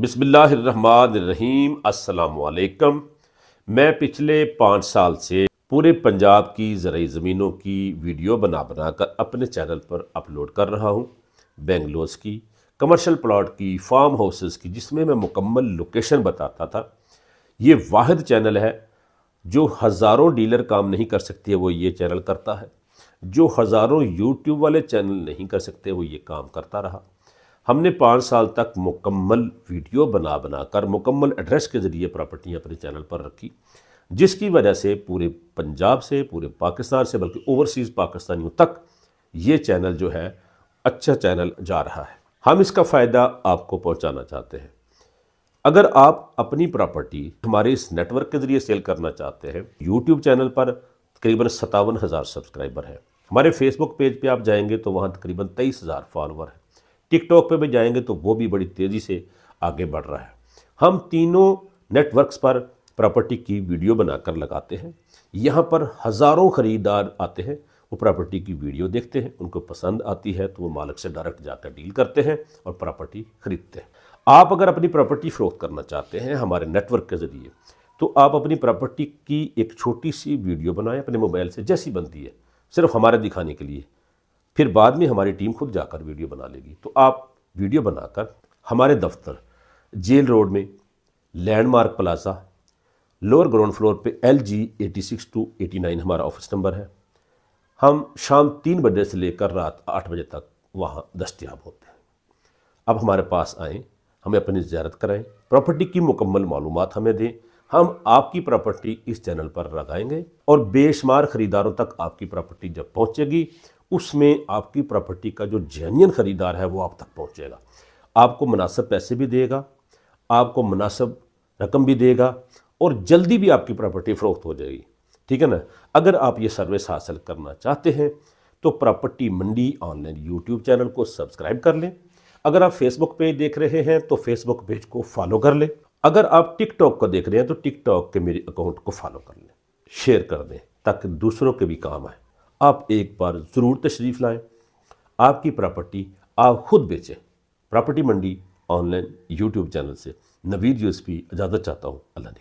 बिस्मिल्लाहिर्रहमानिर्रहीम अस्सलामुअलैकुम। मैं पिछले 5 साल से पूरे पंजाब की ज़राई ज़मीनों की वीडियो बना कर अपने चैनल पर अपलोड कर रहा हूँ। बेंगलोस की कमर्शियल प्लॉट की, फार्म हाउसेस की, जिसमें मैं मुकम्मल लोकेशन बताता था। ये वाहिद चैनल है जो हज़ारों डीलर काम नहीं कर सकते, वो ये चैनल करता है। जो हज़ारों यूट्यूब वाले चैनल नहीं कर सकते, वो ये काम करता रहा। हमने 5 साल तक मुकम्मल वीडियो बना कर मुकम्मल एड्रेस के ज़रिए प्रॉपर्टी अपने चैनल पर रखी, जिसकी वजह से पूरे पंजाब से, पूरे पाकिस्तान से, बल्कि ओवरसीज़ पाकिस्तानियों तक ये चैनल जो है अच्छा चैनल जा रहा है। हम इसका फ़ायदा आपको पहुंचाना चाहते हैं। अगर आप अपनी प्रॉपर्टी हमारे इस नेटवर्क के ज़रिए सेल करना चाहते हैं, यूट्यूब चैनल पर तकरीबन 57,000 सब्सक्राइबर हैं। हमारे फेसबुक पेज पे आप जाएंगे तो वहाँ तकरीबन 23,000 फॉलोवर हैं। टिकटॉक पे भी जाएंगे तो वो भी बड़ी तेज़ी से आगे बढ़ रहा है। हम तीनों नेटवर्क्स पर प्रॉपर्टी की वीडियो बनाकर लगाते हैं। यहाँ पर हज़ारों ख़रीदार आते हैं, वो प्रॉपर्टी की वीडियो देखते हैं, उनको पसंद आती है तो वो मालिक से डायरेक्ट जाकर डील करते हैं और प्रॉपर्टी ख़रीदते हैं। आप अगर अपनी प्रॉपर्टी फ़रोख्त करना चाहते हैं हमारे नेटवर्क के ज़रिए, तो आप अपनी प्रॉपर्टी की एक छोटी सी वीडियो बनाएं अपने मोबाइल से, जैसी बनती है, सिर्फ हमारे दिखाने के लिए। फिर बाद में हमारी टीम खुद जाकर वीडियो बना लेगी। तो आप वीडियो बनाकर हमारे दफ्तर जेल रोड में landmark plaza lower ground floor पे LG 86 to 89 हमारा ऑफिस नंबर है। हम शाम 3 बजे से लेकर रात 8 बजे तक वहाँ दस्तयाब होते हैं। अब हमारे पास आएँ, हमें अपनी ज़ियारत कराएँ, प्रॉपर्टी की मुकम्मल मालूमात हमें दें। हम आपकी प्रॉपर्टी इस चैनल पर लगाएंगे और बेशुमार ख़रीदारों तक आपकी प्रॉपर्टी जब पहुँचेगी, उसमें आपकी प्रॉपर्टी का जो जेन्युइन ख़रीदार है वो आप तक पहुँचेगा, आपको मुनासिब पैसे भी देगा, आपको मुनासिब रकम भी देगा और जल्दी भी आपकी प्रॉपर्टी फ़रोख्त हो जाएगी। ठीक है ना। अगर आप ये सर्विस हासिल करना चाहते हैं तो प्रॉपर्टी मंडी ऑनलाइन यूट्यूब चैनल को सब्सक्राइब कर लें। अगर आप फेसबुक पेज देख रहे हैं तो फेसबुक पेज को फॉलो कर लें। अगर आप टिकटॉक को देख रहे हैं तो टिकटॉक के मेरे अकाउंट को फॉलो कर लें, शेयर कर दें ताकि दूसरों के भी काम आए। आप एक बार ज़रूर तशरीफ़ लाएं, आपकी प्रॉपर्टी आप खुद बेचें। प्रॉपर्टी मंडी ऑनलाइन यूट्यूब चैनल से नवीद यूसुफ़ी इजाज़त चाहता हूँ। अल्लाह ने